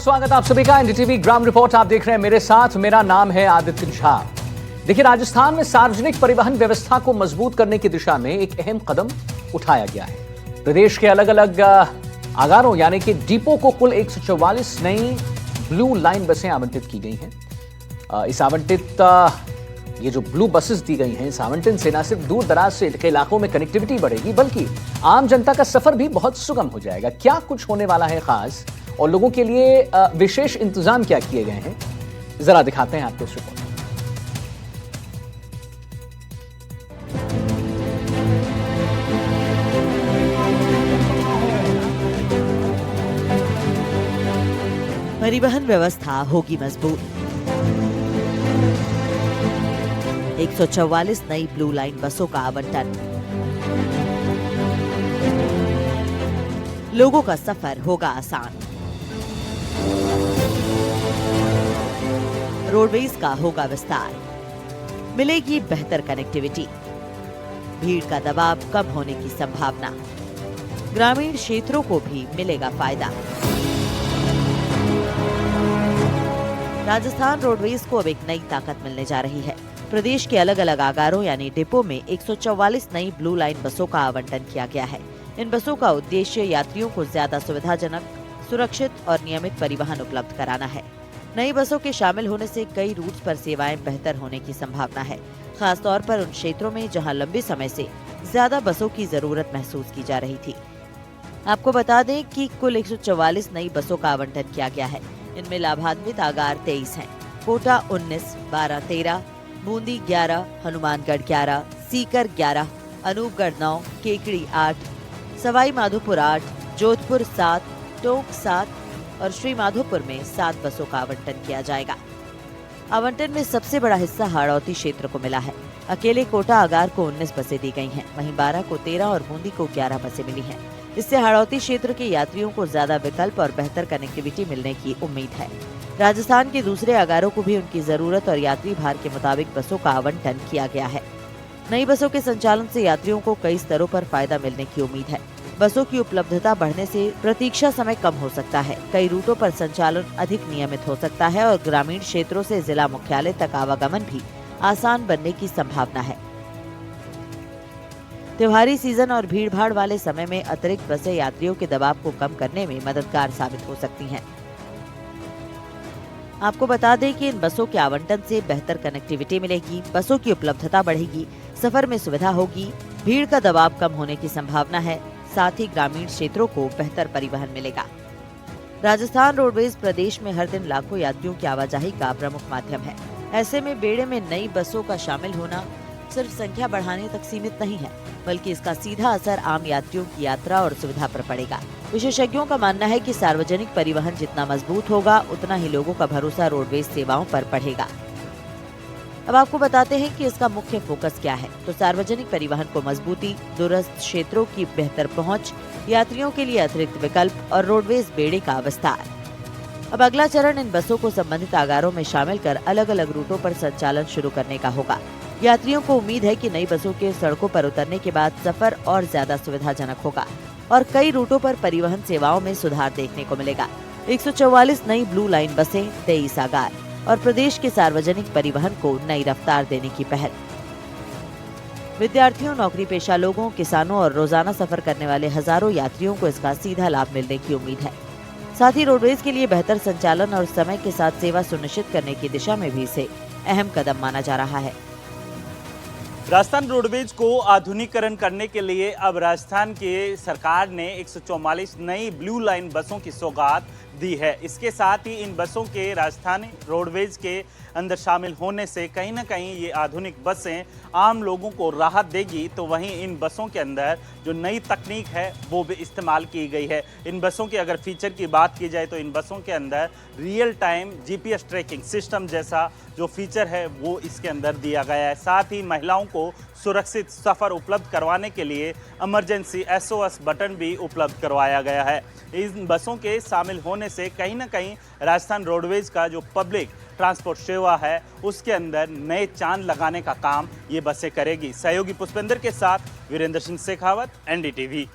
स्वागत आप सभी का एनडीटीवी ग्राम रिपोर्ट आप देख रहे हैं मेरे साथ। मेरा नाम है आदित्य झा। देखिए, राजस्थान में सार्वजनिक परिवहन व्यवस्था को मजबूत करने की दिशा में एक अहम कदम उठाया गया है। प्रदेश के अलग अलग आगारों यानी कि डिपो को कुल 144 नई ब्लू लाइन बसें आवंटित की गई हैं। ये जो ब्लू बसेस दी गई हैं, इस आवंटन से न सिर्फ दूर दराज से के इलाकों में कनेक्टिविटी बढ़ेगी बल्कि आम जनता का सफर भी बहुत सुगम हो जाएगा। क्या कुछ होने वाला है खास और लोगों के लिए विशेष इंतजाम क्या किए गए हैं, जरा दिखाते हैं आपको इस रिपोर्ट। परिवहन व्यवस्था होगी मजबूत। 144 नई ब्लू लाइन बसों का आवंटन। लोगों का सफर होगा आसान। रोडवेज का होगा विस्तार। मिलेगी बेहतर कनेक्टिविटी। भीड़ का दबाव कम होने की संभावना। ग्रामीण क्षेत्रों को भी मिलेगा फायदा। राजस्थान रोडवेज को अब एक नई ताकत मिलने जा रही है। प्रदेश के अलग अलग आगारों यानी डिपो में 144 नई ब्लू लाइन बसों का आवंटन किया गया है। इन बसों का उद्देश्य यात्रियों को ज्यादा सुविधाजनक, सुरक्षित और नियमित परिवहन उपलब्ध कराना है। नई बसों के शामिल होने से कई रूट्स पर सेवाएं बेहतर होने की संभावना है, खासतौर पर उन क्षेत्रों में जहां लंबे समय से ज्यादा बसों की जरूरत महसूस की जा रही थी। आपको बता दें कि कुल 144 नई बसों का आवंटन किया गया है। इनमें लाभान्वित आगार 23 हैं। कोटा 19, बारां 13, बूंदी 11, हनुमानगढ़ 11, सीकर 11, अनूपगढ़ 9, केकड़ी 8, सवाई माधोपुर 8, जोधपुर 7, टोंक 7 और श्री माधोपुर में 7 बसों का आवंटन किया जाएगा। आवंटन में सबसे बड़ा हिस्सा हाड़ौती क्षेत्र को मिला है। अकेले कोटा आगार को 19 बसें दी गई हैं, वहीं बारां को 13 और बूंदी को 11 बसें मिली हैं। इससे हाड़ौती क्षेत्र के यात्रियों को ज्यादा विकल्प और बेहतर कनेक्टिविटी मिलने की उम्मीद है। राजस्थान के दूसरे आगारों को भी उनकी जरूरत और यात्री भार के मुताबिक बसों का आवंटन किया गया है। नई बसों के संचालन से यात्रियों को कई स्तरों पर फायदा मिलने की उम्मीद है। बसों की उपलब्धता बढ़ने से प्रतीक्षा समय कम हो सकता है, कई रूटों पर संचालन अधिक नियमित हो सकता है और ग्रामीण क्षेत्रों से जिला मुख्यालय तक आवागमन भी आसान बनने की संभावना है। त्योहारी सीजन और भीड़भाड़ वाले समय में अतिरिक्त बसें यात्रियों के दबाव को कम करने में मददगार साबित हो सकती हैं। आपको बता दें कि इन बसों के आवंटन से बेहतर कनेक्टिविटी मिलेगी, बसों की उपलब्धता बढ़ेगी, सफर में सुविधा होगी, भीड़ का दबाव कम होने की संभावना है, साथ ही ग्रामीण क्षेत्रों को बेहतर परिवहन मिलेगा। राजस्थान रोडवेज प्रदेश में हर दिन लाखों यात्रियों की आवाजाही का प्रमुख माध्यम है। ऐसे में बेड़े में नई बसों का शामिल होना सिर्फ संख्या बढ़ाने तक सीमित नहीं है, बल्कि इसका सीधा असर आम यात्रियों की यात्रा और सुविधा पर पड़ेगा। विशेषज्ञों का मानना है कि सार्वजनिक परिवहन जितना मजबूत होगा, उतना ही लोगों का भरोसा रोडवेज सेवाओं पर बढ़ेगा। अब आपको बताते हैं कि इसका मुख्य फोकस क्या है। तो सार्वजनिक परिवहन को मजबूती, दूरस्थ क्षेत्रों की बेहतर पहुंच, यात्रियों के लिए अतिरिक्त विकल्प और रोडवेज बेड़े का विस्तार। अब अगला चरण इन बसों को संबंधित आगारों में शामिल कर अलग अलग रूटों पर संचालन शुरू करने का होगा। यात्रियों को उम्मीद है कि नई बसों के सड़कों पर उतरने के बाद सफर और ज्यादा सुविधाजनक होगा और कई रूटों पर परिवहन सेवाओं में सुधार देखने को मिलेगा। 144 नई ब्लू लाइन बसें, 23 आगार और प्रदेश के सार्वजनिक परिवहन को नई रफ्तार देने की पहल। विद्यार्थियों, नौकरी पेशा लोगों, किसानों और रोजाना सफर करने वाले हजारों यात्रियों को इसका सीधा लाभ मिलने की उम्मीद है। साथ ही रोडवेज के लिए बेहतर संचालन और समय के साथ सेवा सुनिश्चित करने की दिशा में भी इसे अहम कदम माना जा रहा है। राजस्थान रोडवेज को आधुनिकीकरण करने के लिए अब राजस्थान के सरकार ने 144 नई ब्लू लाइन बसों की सौगात दी है। इसके साथ ही इन बसों के राजस्थान रोडवेज के अंदर शामिल होने से कहीं ना कहीं ये आधुनिक बसें आम लोगों को राहत देगी। तो वहीं इन बसों के अंदर जो नई तकनीक है वो भी इस्तेमाल की गई है। इन बसों के अगर फीचर की बात की जाए तो इन बसों के अंदर real time GPS tracking system जैसा जो फीचर है वो इसके अंदर दिया गया है। साथ ही महिलाओं को सुरक्षित सफ़र उपलब्ध करवाने के लिए इमरजेंसी एसओएस बटन भी उपलब्ध करवाया गया है। इन बसों के शामिल होने से कहीं ना कहीं राजस्थान रोडवेज का जो पब्लिक ट्रांसपोर्ट सेवा है उसके अंदर नए चांद लगाने का काम ये बसें करेगी। सहयोगी पुष्पेंद्र के साथ वीरेंद्र सिंह शेखावत, एनडीटीवी।